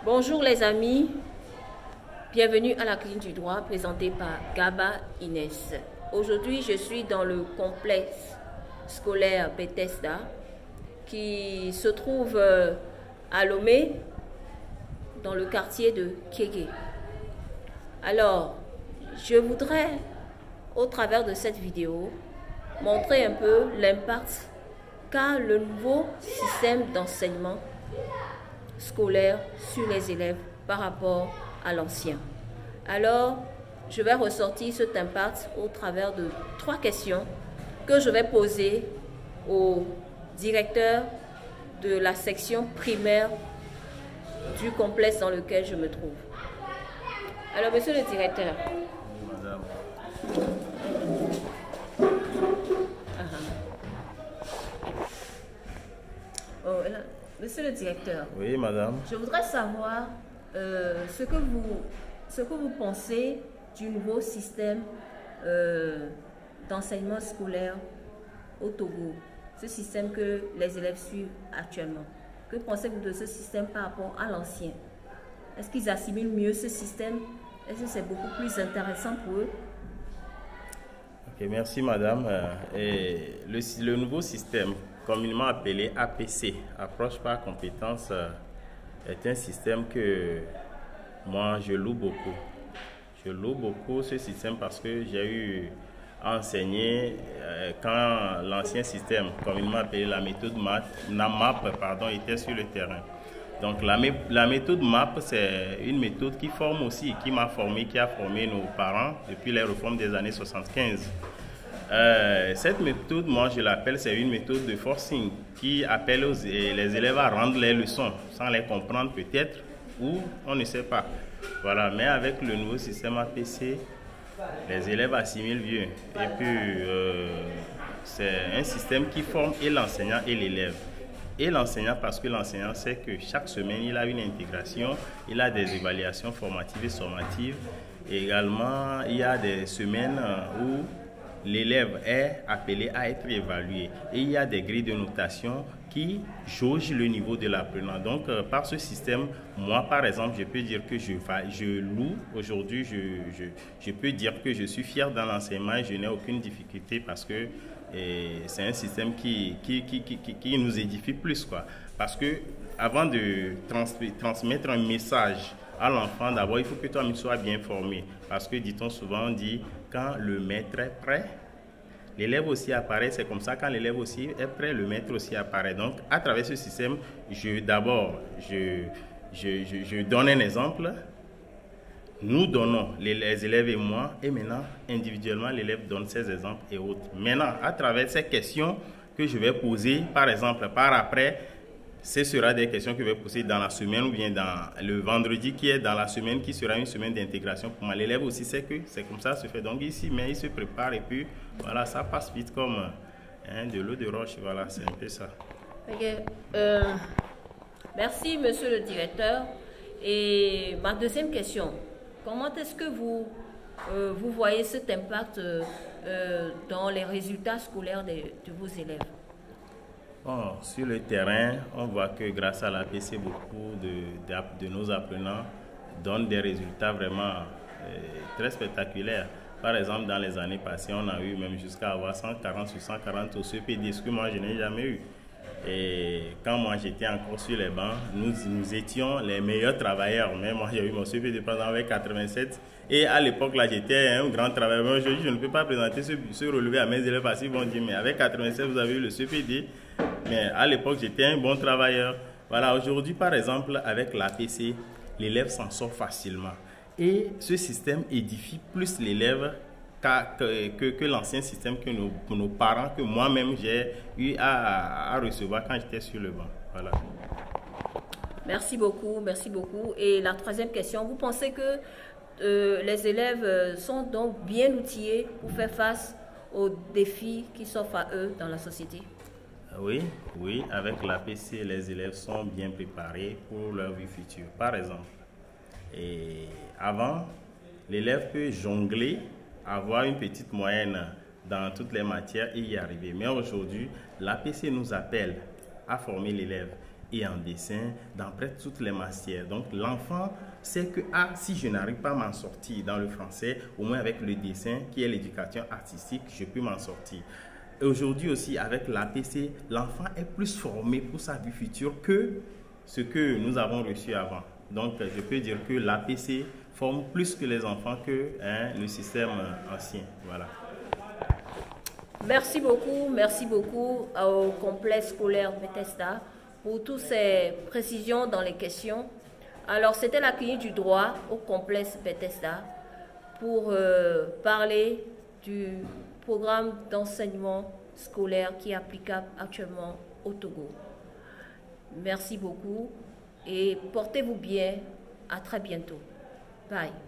Bonjour les amis, bienvenue à la clinique du droit présentée par Gaba Inès. Aujourd'hui, je suis dans le complexe scolaire Bethesda qui se trouve à Lomé, dans le quartier de Kégué. Alors, je voudrais, au travers de cette vidéo, montrer un peu l'impact qu'a le nouveau système d'enseignement scolaire sur les élèves par rapport à l'ancien. Alors, je vais ressortir cet impact au travers de 3 questions que je vais poser au directeur de la section primaire du complexe dans lequel je me trouve. Alors, monsieur le directeur. Oui, madame. Monsieur le directeur. Oui, madame. Je voudrais savoir ce que vous pensez du nouveau système d'enseignement scolaire au Togo, ce système que les élèves suivent actuellement. Que pensez-vous de ce système par rapport à l'ancien? Est-ce qu'ils assimilent mieux ce système? Est-ce que c'est beaucoup plus intéressant pour eux? Ok, merci madame. Le nouveau système, communément appelé APC, approche par compétence, est un système que moi je loue beaucoup. Je loue beaucoup ce système parce que j'ai eu à enseigner quand l'ancien système, communément appelé la méthode MAP, était sur le terrain. Donc la méthode MAP, c'est une méthode qui forme aussi, qui m'a formé, qui a formé nos parents depuis les réformes des années 75. Cette méthode, moi je l'appelle, c'est une méthode de forcing qui appelle les élèves à rendre les leçons sans les comprendre peut-être ou on ne sait pas. Voilà, mais avec le nouveau système APC, les élèves assimilent mieux. Et puis c'est un système qui forme et l'enseignant et l'élève. Et l'enseignant parce que l'enseignant sait que chaque semaine il a une intégration, il a des évaluations formatives et sommatives. Et également il y a des semaines où l'élève est appelé à être évalué. Et il y a des grilles de notation qui jaugent le niveau de l'apprenant. Donc, par ce système, moi, par exemple, je peux dire que je loue. Aujourd'hui, je peux dire que je suis fier dans l'enseignement et je n'ai aucune difficulté parce que c'est un système qui nous édifie plus, quoi. Parce que avant de transmettre un message à l'enfant, d'abord, il faut que toi-même sois bien formé. Parce que, dit-on souvent, on dit, quand le maître est prêt, l'élève aussi apparaît. C'est comme ça, quand l'élève aussi est prêt, le maître aussi apparaît. Donc, à travers ce système, je donne un exemple. Nous donnons, les élèves et moi, et maintenant, individuellement, l'élève donne ses exemples et autres. Maintenant, à travers ces questions que je vais poser, par exemple, par après, ce sera des questions que je vais poser dans la semaine ou bien dans le vendredi qui est dans la semaine, qui sera une semaine d'intégration pour moi. L'élève aussi sait que c'est comme ça se fait. Donc ici, mais il se prépare et puis voilà, ça passe vite comme de l'eau de roche. Voilà, c'est un peu ça. Okay. Merci, monsieur le directeur. Et ma deuxième question, comment est-ce que vous voyez cet impact dans les résultats scolaires de vos élèves? Bon, sur le terrain, on voit que grâce à l'APC, beaucoup de nos apprenants donnent des résultats vraiment très spectaculaires. Par exemple, dans les années passées, on a eu même jusqu'à avoir 140 sur 140 au CPD, ce que moi je n'ai jamais eu. Et quand moi j'étais encore sur les bancs, nous étions les meilleurs travailleurs. Mais moi j'ai eu mon CPD pendant avec 87. Et à l'époque là j'étais un grand travailleur. Mais aujourd'hui je ne peux pas présenter ce relevé à mes élèves parce qu'ils vont dire mais avec 87 vous avez eu le CPD. Mais à l'époque j'étais un bon travailleur. Voilà, aujourd'hui par exemple avec l'APC, l'élève s'en sort facilement. Et ce système édifie plus l'élève que l'ancien système que nos parents, que moi-même j'ai eu à recevoir quand j'étais sur le banc. Voilà. Merci beaucoup, merci beaucoup. Et la troisième question, vous pensez que les élèves sont donc bien outillés pour faire face aux défis qui s'offrent à eux dans la société? Oui, avec l'APC, les élèves sont bien préparés pour leur vie future. Par exemple, avant, l'élève peut jongler, avoir une petite moyenne dans toutes les matières et y arriver. Mais aujourd'hui, l'APC nous appelle à former l'élève. et en dessin, dans presque toutes les matières. Donc l'enfant sait que si je n'arrive pas à m'en sortir dans le français, au moins avec le dessin qui est l'éducation artistique, je peux m'en sortir. Aujourd'hui aussi, avec l'APC, l'enfant est plus formé pour sa vie future que ce que nous avons reçu avant. Donc, je peux dire que l'APC forme plus que les enfants que le système ancien. Voilà. Merci beaucoup au complexe scolaire Bethesda pour toutes ces précisions dans les questions. Alors, c'était la clinique du droit au complexe Bethesda pour parler du programme d'enseignement scolaire qui est applicable actuellement au Togo. Merci beaucoup et portez-vous bien. À très bientôt. Bye.